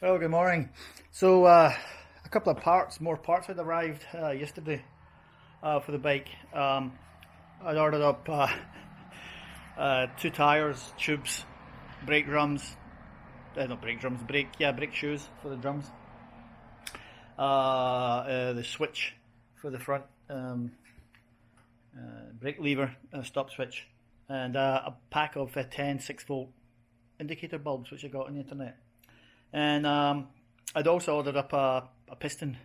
Well, good morning. So, a couple of more parts had arrived yesterday for the bike. I'd ordered up two tires, tubes, brake drums, not brake drums, brake shoes for the drums, the switch for the front, brake lever, stop switch, and a pack of 10 6-volt indicator bulbs which I got on the internet. And I'd also ordered up a piston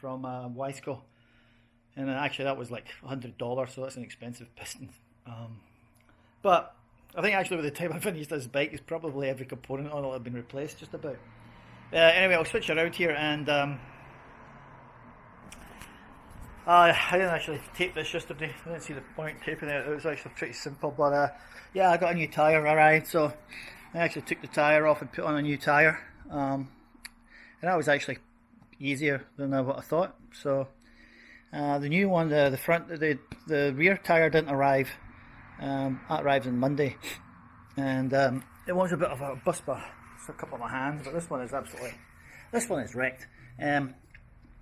from Wiseco, and actually that was like $100, so that's an expensive piston. But I think actually by the time I finish this bike, it's probably every component on it will have been replaced just about. Anyway, I'll switch around here, and I didn't actually tape this yesterday. I didn't see the point taping it. It was actually pretty simple, but yeah, I got a new tyre arrived, so I actually took the tyre off and put on a new tyre, and that was actually easier than what I thought. So the new one, the front, the rear tyre didn't arrive. That arrives on Monday, and it was a bit of a bust by a couple of my hands, but this one is wrecked. And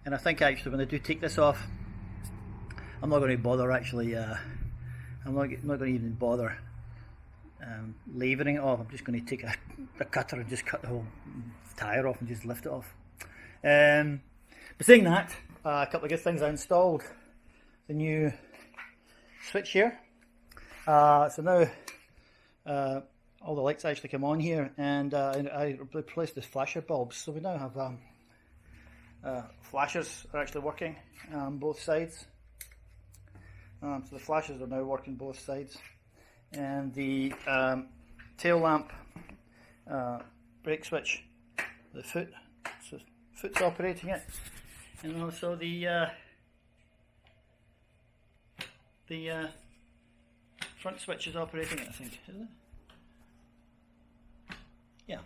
I think actually when I do take this off, I'm not going to bother actually. I'm not going to even bother lavering it off. I'm just going to take a cutter and just cut the whole tyre off and just lift it off. But saying that, a couple of good things. I installed the new switch here. So now all the lights actually come on here, and I replaced the flasher bulbs. So we now have flashers are actually working on both sides. So the flashes are now working both sides, and the tail lamp brake switch, the foot's operating it, and also the front switch is operating it, I think, isn't it?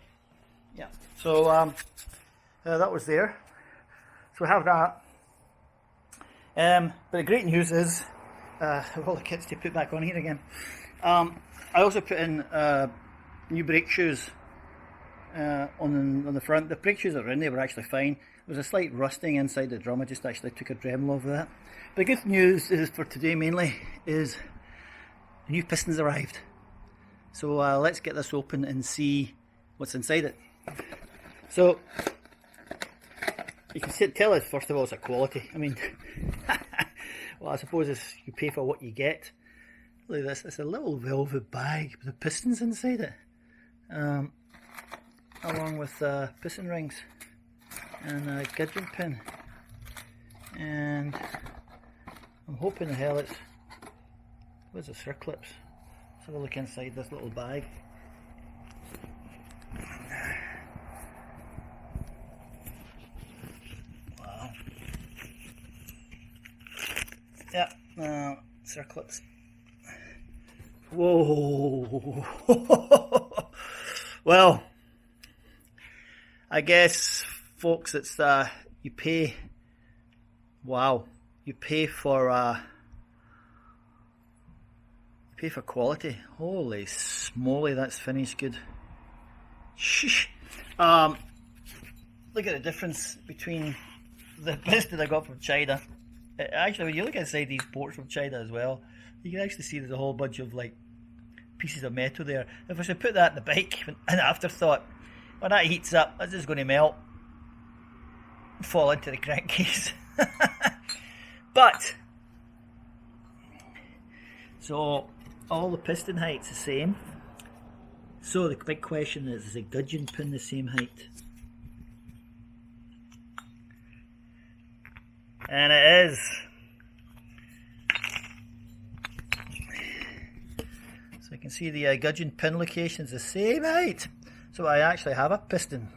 Yeah. So that was there. So we have that. But the great news is, all the kits to put back on here again. I also put in new brake shoes on the front. The brake shoes that were in, they were actually fine. There was a slight rusting inside the drum. I just actually took a Dremel over that. But the good news is for today mainly is the new pistons arrived. So let's get this open and see what's inside it. So you can tell it, first of all, it's a quality. I mean, well, I suppose you pay for what you get. Look at this, it's a little velvet bag with the pistons inside it, along with piston rings and a gudgeon pin, and I'm hoping the hell it's, where's the circlips? Let's have a look inside this little bag. Wow. Yeah, circlips. Whoa. Well, I guess, folks, it's you pay. Wow, you pay for quality. Holy smoly, that's finished good. Shh. Look at the difference between the piston I got from China. Actually, when you look inside these ports from China as well, you can actually see there's a whole bunch of like pieces of metal there. If I should put that in the bike, an afterthought, when that heats up, that's just going to melt, fall into the crankcase. But so all the piston height's the same. So the big question is the gudgeon pin the same height? And it is. So you can see the gudgeon pin location is the same height. So I actually have a piston.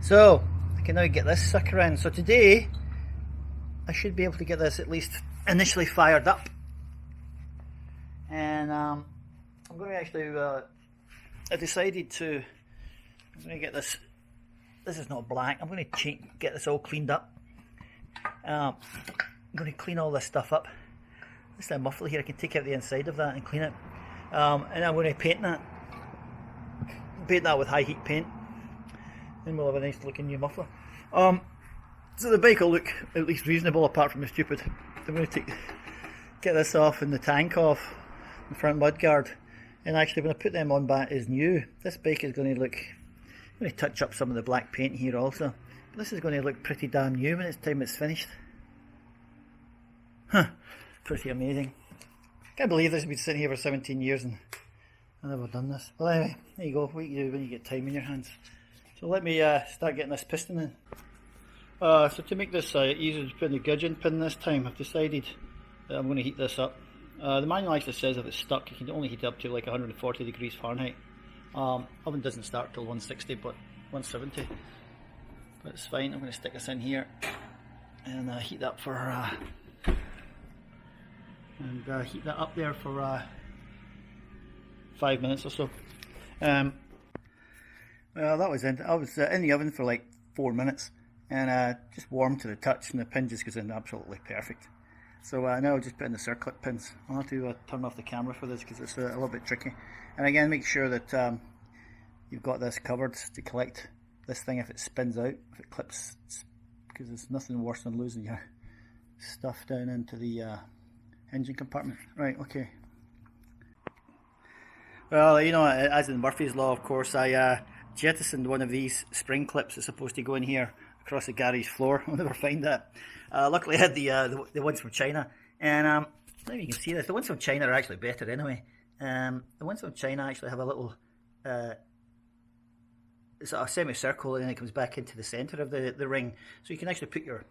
So I can now get this sucker in. So today I should be able to get this at least initially fired up. And I'm going to actually, I decided to, I'm going to get this. This is not black. I'm going to get this all cleaned up. I'm going to clean all this stuff up. This little muffler here, I can take out the inside of that and clean it. And I'm going to paint that. paint that with high heat paint, and we'll have a nice looking new muffler. So the bike will look at least reasonable apart from the stupid. I'm going to get this off and the tank off, the front mudguard, and actually when I put them on back as new, this bike is going to look, I'm going to touch up some of the black paint here also, but this is going to look pretty damn new when it's time it's finished. Huh, pretty amazing. Can't believe this has been sitting here for 17 years and I've never done this. Well anyway, there you go, what you do when you get time in your hands. So let me start getting this piston in. So to make this easier to put in the gudgeon pin this time, I've decided that I'm going to heat this up. The manual actually says if it's stuck you can only heat it up to like 140 degrees Fahrenheit. Oven doesn't start till 160 but 170. But it's fine, I'm going to stick this in here and heat that for heat that up there for 5 minutes or so. Well, that was in. I was in the oven for like 4 minutes and just warm to the touch, and the pin just goes in absolutely perfect. So now I'll just put in the circlip pins. I'll have to turn off the camera for this because it's a little bit tricky. And again, make sure that you've got this covered to collect this thing if it spins out, if it clips, because there's nothing worse than losing your stuff down into the engine compartment. Right, okay. Well, you know, as in Murphy's Law, of course, I jettisoned one of these spring clips that's supposed to go in here across the garage floor. I'll never find that. Luckily I had the ones from China, and I don't know if you can see this, the ones from China are actually better anyway. The ones from China actually have a little sort of semicircle, and then it comes back into the centre of the ring, so you can actually put your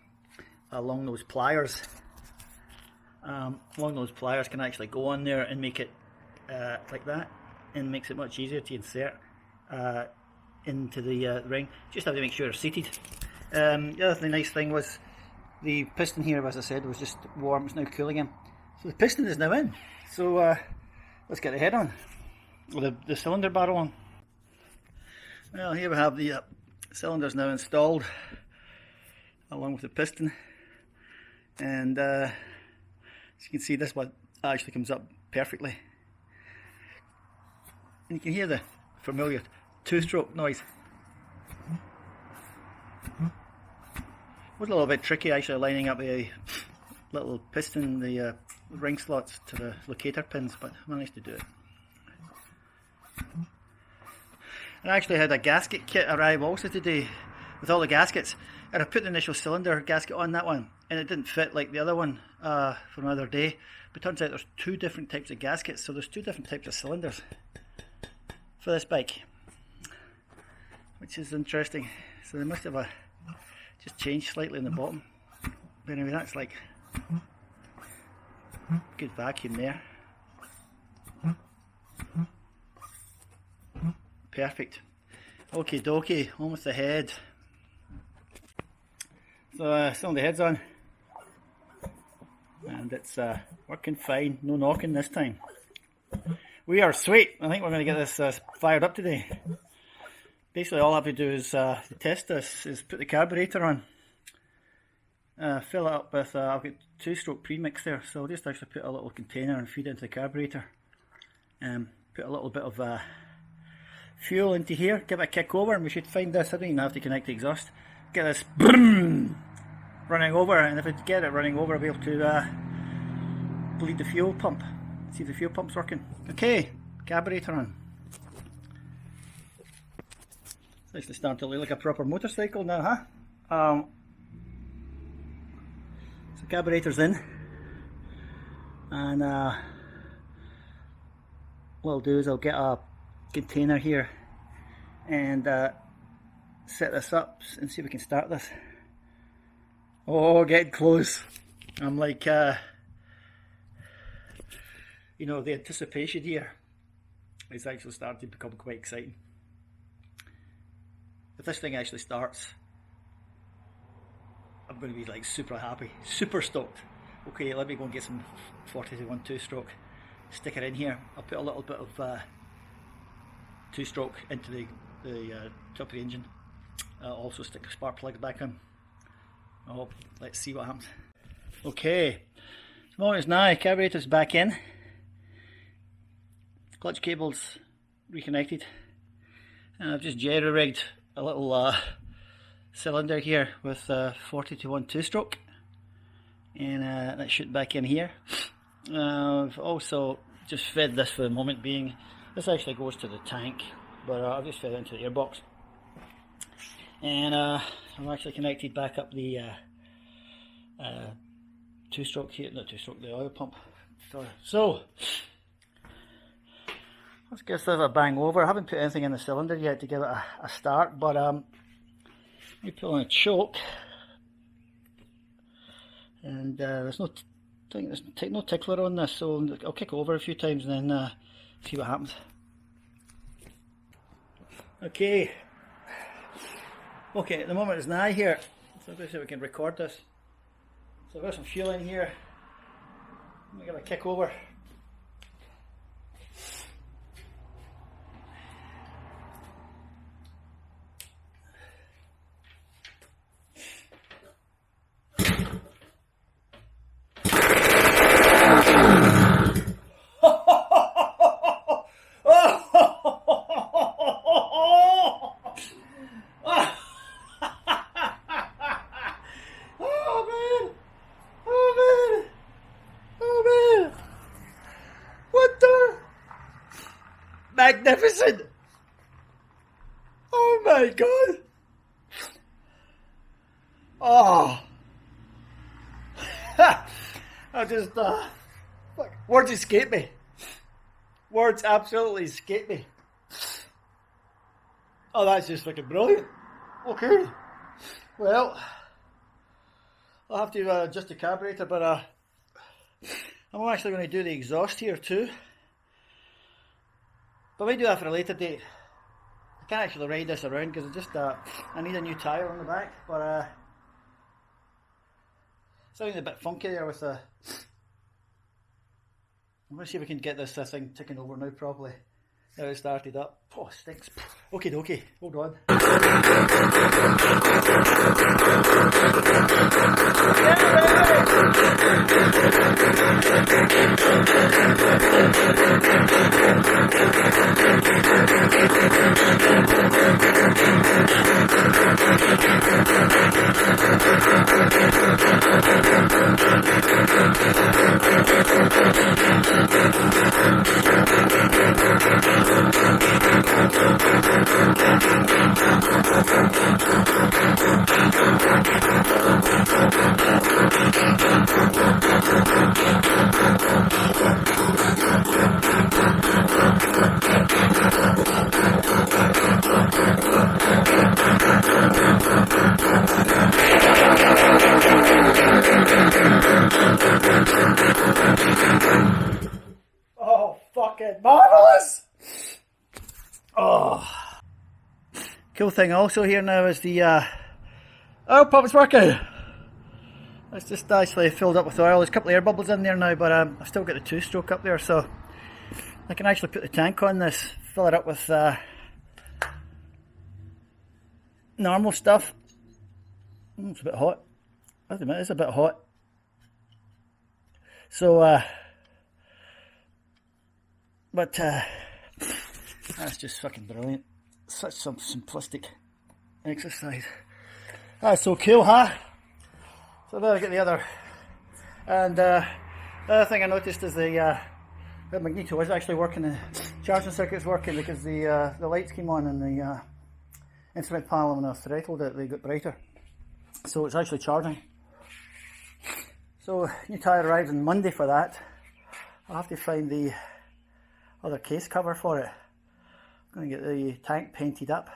long nose pliers. Long nose pliers can actually go on there and make it like that, and makes it much easier to insert into the ring. Just have to make sure it's seated. The other nice thing was the piston here, as I said, was just warm. It's now cool again. So the piston is now in. So let's get the head on, or the cylinder barrel on. Well, here we have the cylinders now installed along with the piston, and as you can see, this one actually comes up perfectly, and you can hear the familiar two-stroke noise. It was a little bit tricky actually lining up a little piston, the ring slots to the locator pins, but I managed to do it. I actually had a gasket kit arrive also today with all the gaskets, and I put the initial cylinder gasket on that one and it didn't fit like the other one from the other day, but turns out there's two different types of gaskets, so there's two different types of cylinders for this bike, which is interesting. So they must have just changed slightly in the bottom, but anyway, that's like good vacuum there. Perfect. Okie dokie, on with the head. So some of the head's on, and it's working fine, no knocking this time. We are sweet. I think we're going to get this fired up today. Basically all I have to do is to test this is put the carburetor on, fill it up with, I've got two-stroke premix there, so I'll just actually put a little container and feed it into the carburetor, and put a little bit of fuel into here, give it a kick over, and we should find this. I don't even have to connect the exhaust. Get this running over, and if I get it running over I'll be able to bleed the fuel pump, see if the fuel pump's working. Okay, carburetor on. It's actually starting to look like a proper motorcycle now, huh? So carburetor's in, and what I'll do is I'll get a container here and set this up and see if we can start this. Oh, getting close. I'm like, you know, the anticipation here is actually starting to become quite exciting. If this thing actually starts, I'm going to be like super happy, super stoked. Okay, let me go and get some 40-1 two-stroke, stick it in here. I'll put a little bit of two-stroke into the top of the engine. I'll also stick a spark plug back in. Oh, let's see what happens. Okay, the moment is now, carburetor's back in, clutch cable's reconnected, And I've just jerry rigged a little cylinder here with 40 to 1 2-stroke, and that's shooting back in here. I've also just fed this for the moment being. This actually goes to the tank, but I've just fed it into the airbox. And I've actually connected back up the 2-stroke here, not 2-stroke, the oil pump. So let's give this a bang over. I haven't put anything in the cylinder yet to give it a start, but you put on a choke, and there's no tickler on this, so I'll kick over a few times and then see what happens. Okay, at the moment it's nigh here, so let's see if we can record this. So I've got some fuel in here. Let me give it a kick over. Magnificent! Oh my god! Oh! I just, words escape me. Words absolutely escape me. Oh, that's just fucking brilliant. Okay. Well, I'll have to adjust the carburetor, but I'm actually going to do the exhaust here too. But we do that for a later date. I can't actually ride this around because I need a new tyre on the back, but sounding a bit funky there with the. I'm going to see if we can get this thing ticking over now properly. Now it started up. Oh, it stinks. Okay, hold on. Oh, fucking marvellous! Oh. Cool thing also here now is the oil pump is working. It's just actually filled up with oil. There's a couple of air bubbles in there now, but I've still got the 2-stroke up there, so I can actually put the tank on this, fill it up with normal stuff. It's a bit hot. I admit it's a bit hot. So, but that's just fucking brilliant. Such some simplistic exercise. That's so cool, huh? So there I get the other. And the other thing I noticed is the magneto is actually working. The charging circuit's working because the lights came on and the instrument panel, when I throttled it, they got brighter. So it's actually charging. So new tyre arrives on Monday for that. I'll have to find the other case cover for it. I'm going to get the tank painted up,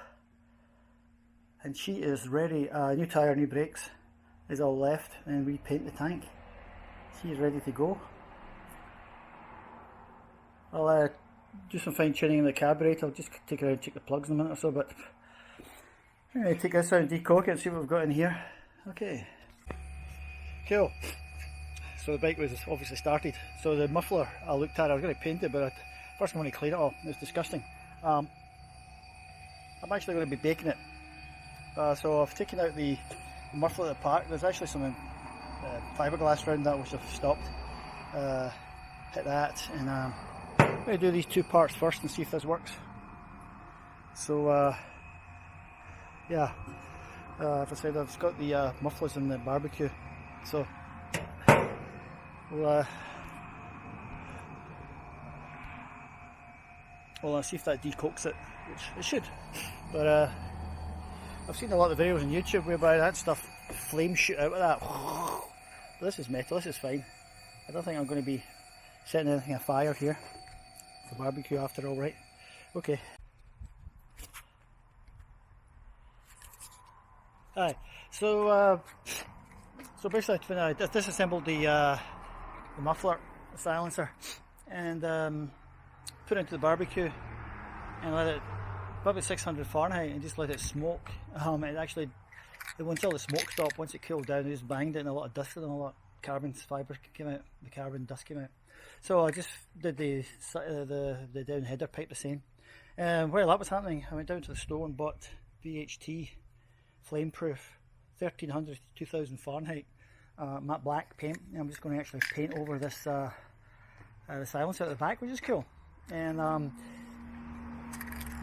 and she is ready. New tyre, new brakes is all left, and repaint the tank. She is ready to go. I'll do some fine tuning in the carburetor. I'll just take her out and check the plugs in a minute or so, but I'm going to take this out and decork it and see what we've got in here. Okay, cool. So the bike was obviously started. So the muffler I looked at, I was going to paint it, but first I'm going to clean it all. It's disgusting. I'm actually going to be baking it. So I've taken out the muffler apart. There's actually some fiberglass around that which I've stopped. Hit that, and I'm going to do these two parts first and see if this works. So yeah, as I said, I've got the mufflers in the barbecue, so we'll see if that decokes it, which it should. But I've seen a lot of videos on YouTube whereby that stuff flames shoot out of that. But this is metal, this is fine. I don't think I'm going to be setting anything afire here. It's a barbecue after all, right? Okay. Hi. So basically, when I disassembled the muffler silencer and put it into the barbecue and let it probably 600 Fahrenheit and just let it smoke. Once all the smoke stopped, once it cooled down, I just banged it and a lot of dust and a lot of carbon fibre came out. The carbon dust came out. So I just did the down header pipe the same. While that was happening, I went down to the store and bought VHT flameproof 1300 to 2000 Fahrenheit matte black paint. And I'm just going to actually paint over this the silencer at the back, which is cool. And the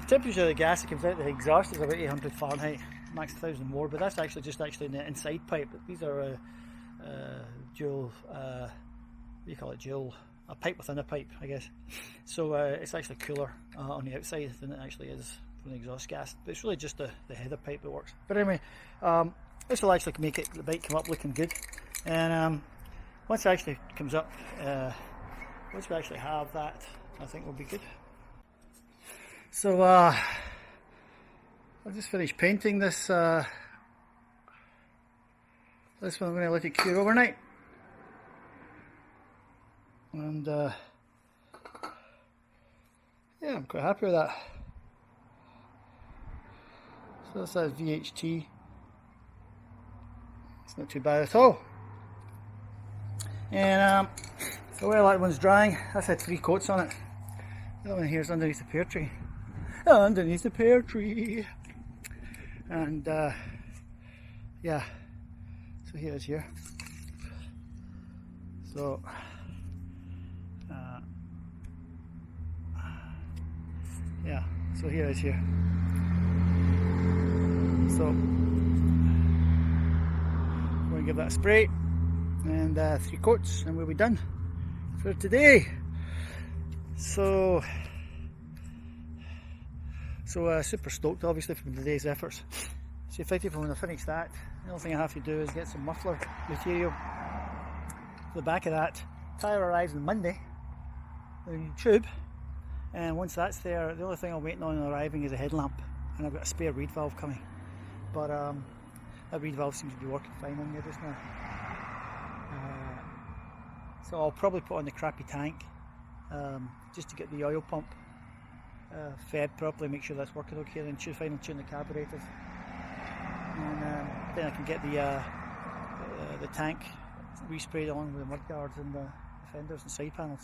temperature of the gas that comes out the exhaust is about 800 Fahrenheit, max 1000 more, but that's actually in the inside pipe. These are dual, what do you call it, dual, a pipe within a pipe, I guess. So it's actually cooler on the outside than it actually is from the exhaust gas, but it's really just the header pipe that works. But anyway, this will actually make the bike come up looking good, and once it actually comes up, once we actually have that, I think we'll be good. So I'll just finish painting this this one. I'm going to let it cure overnight, and yeah, I'm quite happy with that. So this is VHT. It's not too bad at all. And so while that one's drying, that's had 3 coats on it. The other one here is underneath the pear tree. Underneath the pear tree. And yeah, so here it is here. So yeah, so here it is here. So I'm going to give that a spray and 3 coats and we'll be done for today. So super stoked obviously from today's efforts. So effectively when I finish that, the only thing I have to do is get some muffler material for the back of that. Tyre arrives on Monday, the tube, and once that's there, the only thing I'm waiting on arriving is a headlamp, and I've got a spare reed valve coming. But that reed valve seems to be working fine on here just now. So I'll probably put on the crappy tank just to get the oil pump fed properly, make sure that's working okay, then finally tune the carburetors, and then I can get the tank resprayed on with the mud guards and the fenders and side panels,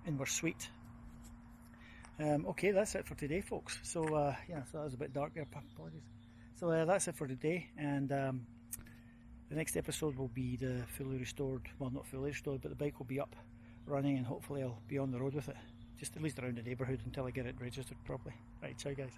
and we're sweet. Okay, that's it for today, folks. So yeah, so that was a bit dark there, apologies. So that's it for today, and the next episode will be the fully restored, well, not fully restored, but the bike will be up running, and hopefully I'll be on the road with it, just at least around the neighbourhood until I get it registered properly. Right, ciao guys.